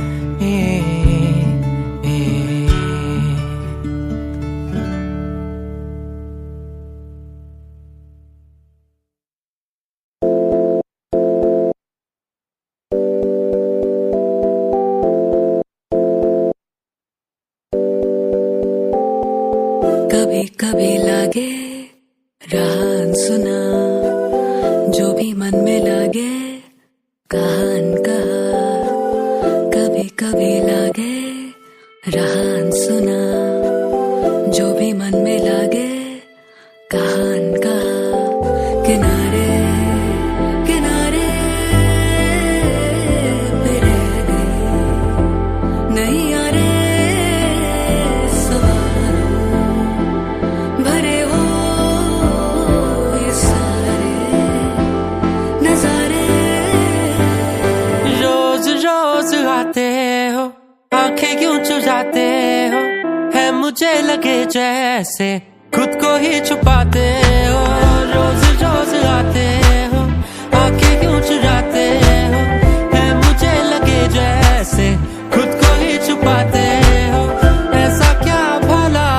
कभी कभी लगे रहा सुना, जो भी मन में लगे कहान कहा, कभी कभी लगे रहा सुना, जो भी मन में लगे कहान कहा। किनारे किनारे पे रह गई, नहीं आ रे भरे हो ये सारे नजारे। रोज रोज आते हो, आंखें क्यों चुराते हो, है मुझे लगे जैसे खुद को ही छुपाते हो। रोज रोज आते हो, आंखें क्यों चुराते हो, है मुझे लगे जैसे खुद को ही छुपाते हो। ऐसा क्या भला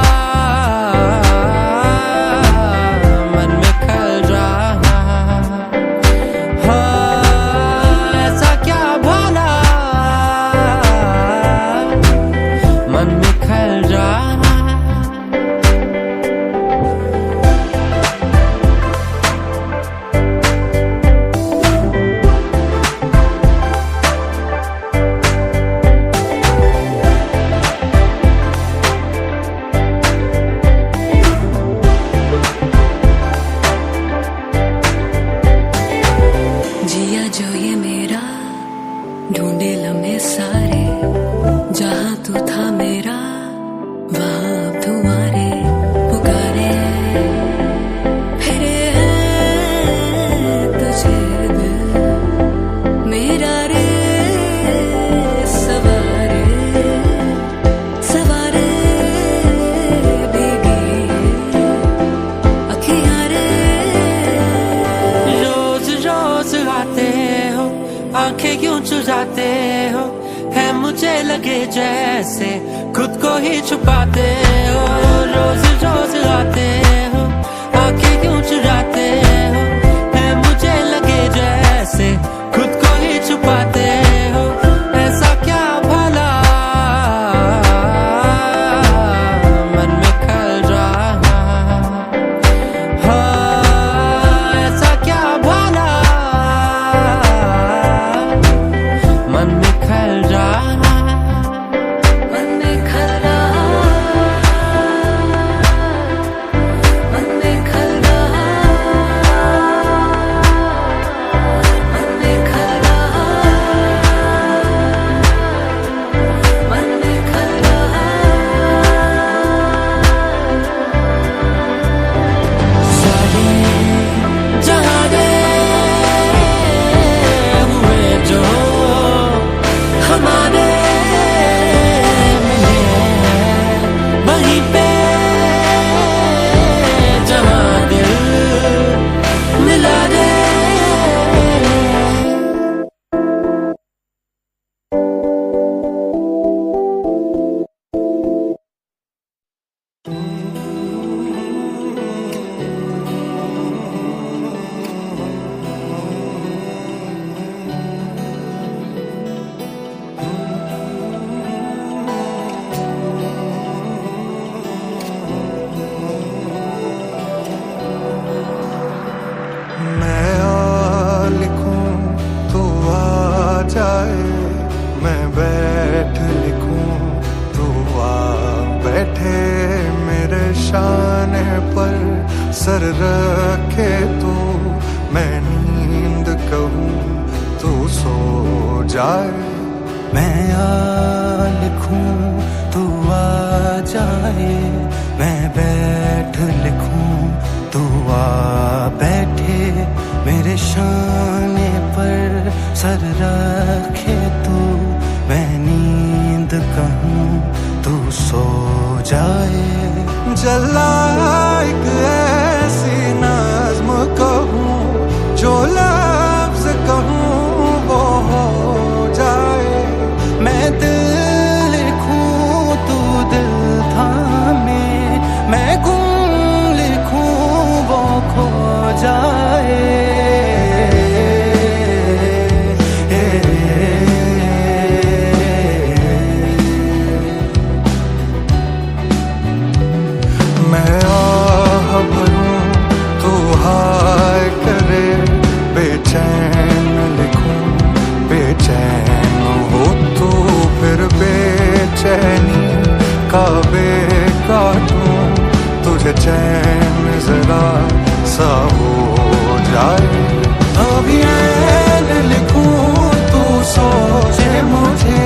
मन में खल रहा लगे जैसे खुद को ही छुपाते हो, रोज रोज आते हो, आके क्यों चुराते हो, है मुझे लगे जैसे खुद को ही छुपाते हो, ऐसा क्या भला मन में खल रहा, हाँ ऐसा क्या भला मन में खल रहा, मन में खल रहा, मन में खल रहा, मन में खल रहा, मन में खल रहा। सारे जहाँ गए हुए जो हमारे मिले वहीं पे जहाँ दिल मिला दे। मैं आ लिखूं तू आ जाए, मैं बैठ लिखूं तू आ बैठे, मेरे शाने पर सर रखे तू, मैं नींद कहूं तू सो जाए। मैं आ लिखूं तू आ जाए, मैं बैठ लिखूं तू आ बैठे, मेरे शाने पर सर रखे तू, मैं नींद कहूं तू सो जाए। जला एक ऐसी नज़्म कहूं, जो लफ्ज़ कहूं वो हो जाए। मैं दिल लिखूं तू दिल थामे, मैं गुम लिखूं वो खो जाए। मैं आह भरूं तू हाय करे, बेचैन लिखूं बेचैन हो तू, फिर बेचैनी का काटूं, तुझे चैन जरा सा हो जाए। अभी ऐन लिखूं तू सोचे मुझे,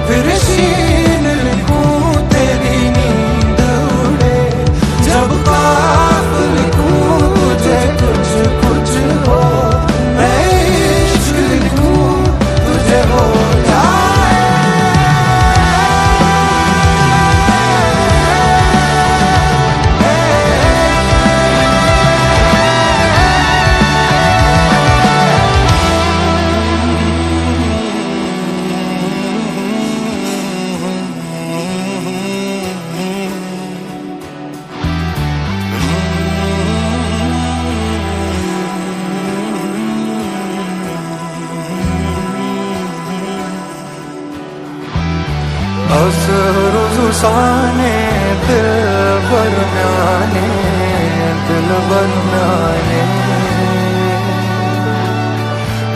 फिर शीन लिखूं तेरी नींद उड़े, जब काफ लिखूं तुझे कुछ कुछ हो, मैं इश्क लिखूं तुझे हो जाए। साने दिल बरनाने, दिल बरनाने,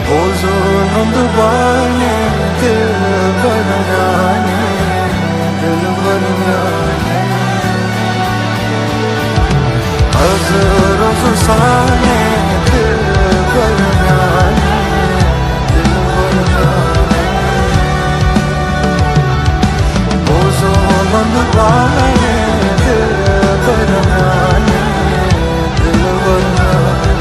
वो जुल्म दुबाने, दिल बरनाने, दिल बरनाने, हज़ारों ज़ुसाने दिल बरनाने, दिल बरनाने, वो जुल्म दुबाने, दिल बरनाने, दिल बरनाने।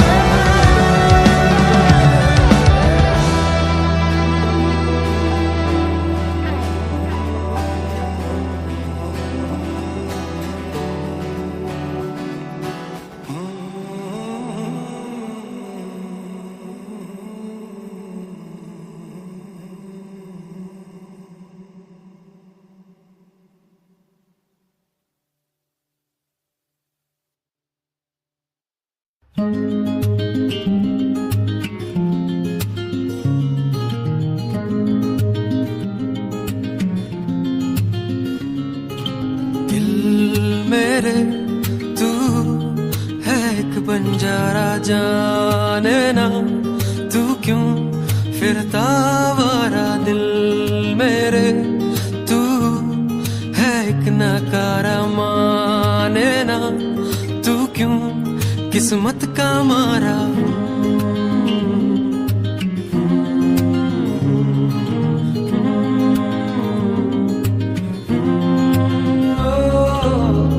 दिल मेरे तू है एक बंजारा, जाने ना तू क्यों फिरता आवारा। दिल मेरे तू है एक नकारा, माने ना तू क्यों किस्मत का मारा।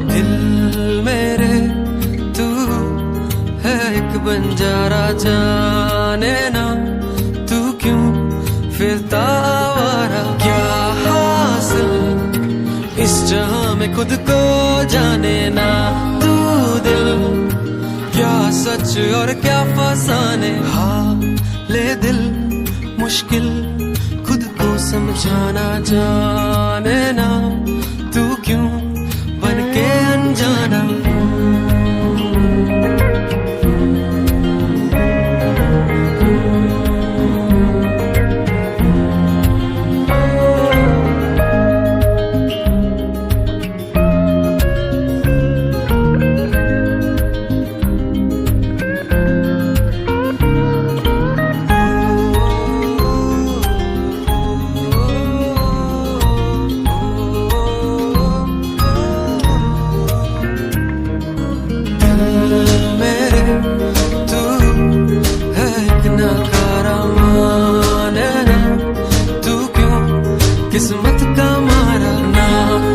दिल मेरे तू है एक बंजारा, जाने ना तू क्यों फिरता आवारा। क्या हासिल इस जहां में खुद को जाने ना तू दिल, क्या सच और क्या फसाने। हाँ ले दिल मुश्किल खुद को समझाना, जाने ना तू क्यों बन के अनजाना। किस्मत का मारा। ना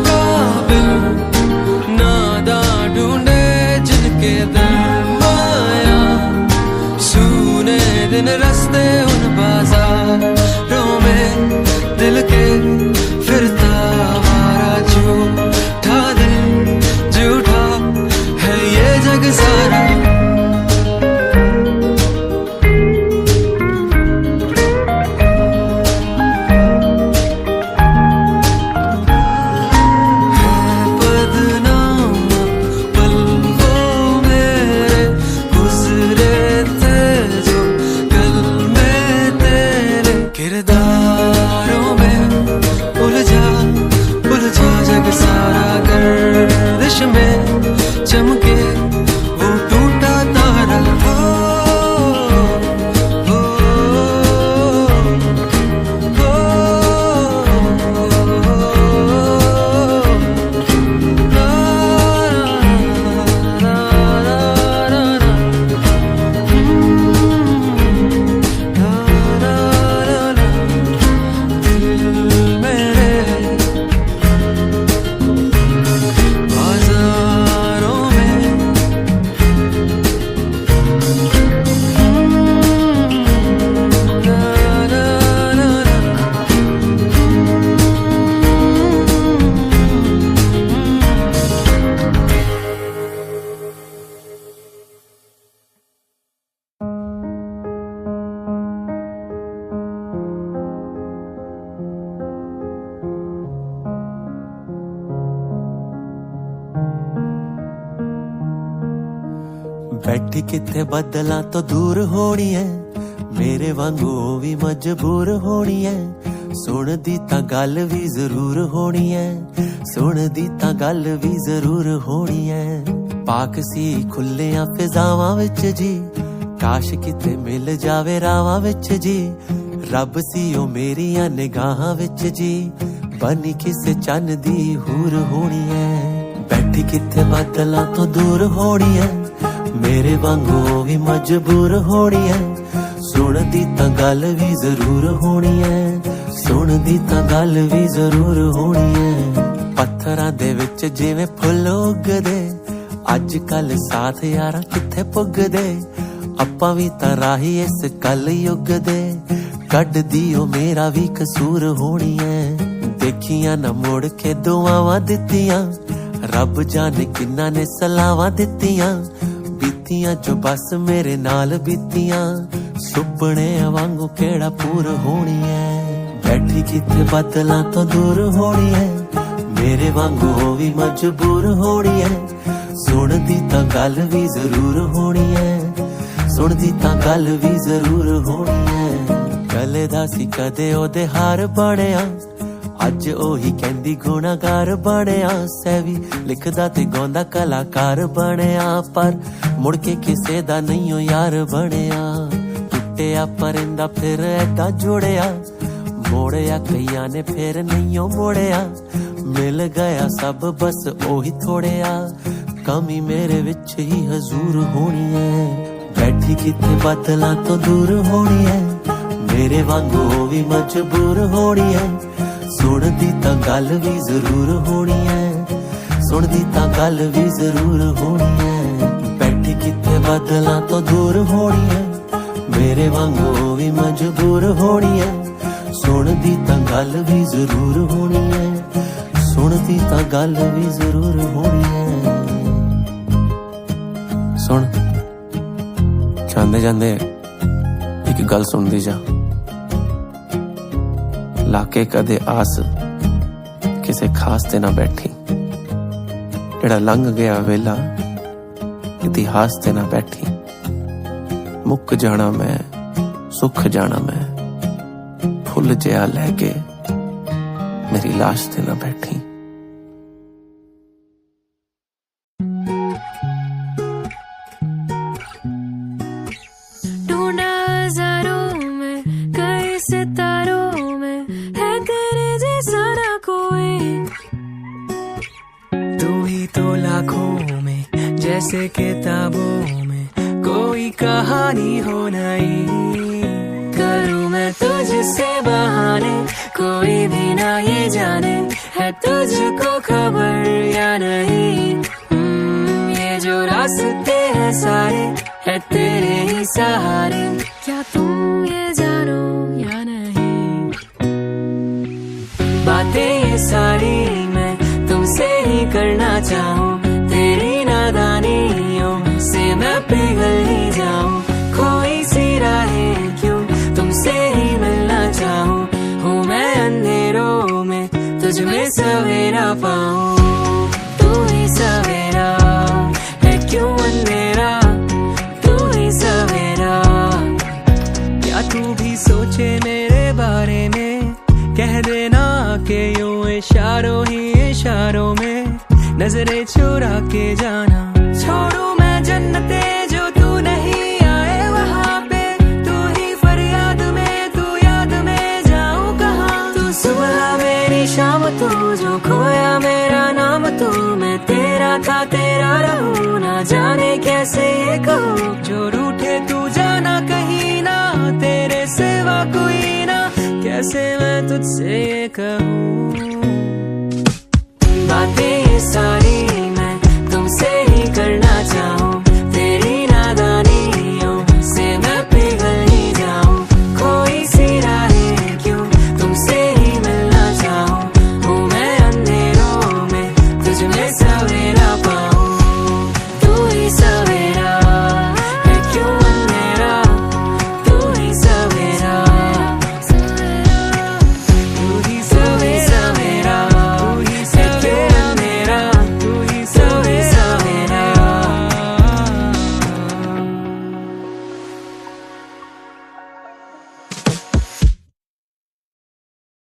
काबिल नादा ढूंढे जिनके दिल माया, सूने दिन रस्ते उन बाजारों में दिल के फिरता आवारा। झूठा दिल झूठा है ये जग सारा। किरदारों में उलझा जग सारा, गर्दिश में चमके वो टूटा तारा। बैठी किथे बदला तो दूर होनी है, मेरे वांगू ओ भी मजबूर होनी है। सुन दी तां गल भी जरूर होनी है, सुन दी तां गल भी जरूर होनी है। पाक सी खुलियां फिजावां विच जी, काश किते मिल जावे रावां विच जी। रब सी ओ मेरियां निगाहां विच जी, बनी किसे चन्न दी हूर होनी है। बैठी किथे बदला तो दूर होनी है, मेरे वांगू भी मजबूर होनी है। सुन दी तां गल भी जरूर होनी है, सुन दी तां गल भी जरूर होनी है। पत्थरां दे विच जिवें फुੱਲ उगदे, अज कल साथ यारा किथे पुगदे। आपां भी तां राही इस कल युग दे, कड दी ओ मेरा भी कसूर होनी है। देखियां ना मुड़ के दुआवां दित्तियां, रब जाने किन्ना ने सलावां दित्तियां। बीतियां जो बस मेरे नाल बीतियां, सुपने वांगू केड़ा पूर होनी है। बैठी किथे बदलां तो दूर होनी है, मेरे वांगू भी मजबूर होनी है। सुन दी तां गल भी जरूर होनी है, सुनदी तां गल भी जरूर होनी है गले दा सी कदे ओदे हार बणिया अज ओही कहंदी गुनाहगार बणिया सैवी लिखदा ते गाउंदा कलाकार बणिया पर मुड़ के किसे दा नहीं यार बणिया टुटिया परिंदा फिर ऐडा जुड़िया मोड़िया कईयां ने फिर नहीं मोड़िया मिल गया सब बस ओही थोड़िया कमी मेरे विच ही हजूर होनी है बैठी किते बदलां तो दूर होनी है मेरे वांगू भी मजबूर होनी है सुनदी तां गल भी जरूर होनी है सुनदी तां गल भी जरूर होनी है बैठी किते बदलां तो दूर होनी है मेरे वांगू भी मजबूर होनी है सुनदी तां गल भी जरूर होनी है सुनदी तां गल भी जरूर होनी है सुन जांदे जांदे एक गल सुनदी जा लाके कदे आस किसे खास ते ना बैठी जेड़ा लंघ गया वेला इतिहास ते ना बैठी मुक जाना मैं सुख जाना मैं फुल जिया लैके मेरी लाश ते ना बैठी जैसे किताबों में कोई कहानी हो नहीं करूं मैं तुझसे बहाने कोई भी ना ये जाने है तुझको खबर या नहीं ये जो रास्ते हैं सारे है तेरे ही सहारे क्या तुम ये जानो या नहीं बातें ये सारी मैं तुमसे ही करना चाहूं तेरी नादानियों से मैं पिघल ही जाऊं कोई सी राहें क्यों तुमसे ही मिलना चाहूं हूँ मैं अंधेरों में तुझ में सवेरा पाऊं तू ही सवेरा है क्यों अंधेरा तू ही सवेरा क्या तू भी सोचे मेरे बारे में कह देना कि यूं इशारों ही इशारों में नजरें चुरा के जाना छोड़ू मैं जन्नते जो तू नहीं आए वहाँ पे तू ही फरियाद में तू याद में जाऊं कहाँ तू सुबह मेरी शाम तू जो खोया मेरा नाम तू मैं तेरा था तेरा रहूं ना जाने कैसे ये कहूँ जो रूठे तू जाना कहीं ना तेरे सिवा कोई ना कैसे मैं तुझसे ये कहूँ बातें सारी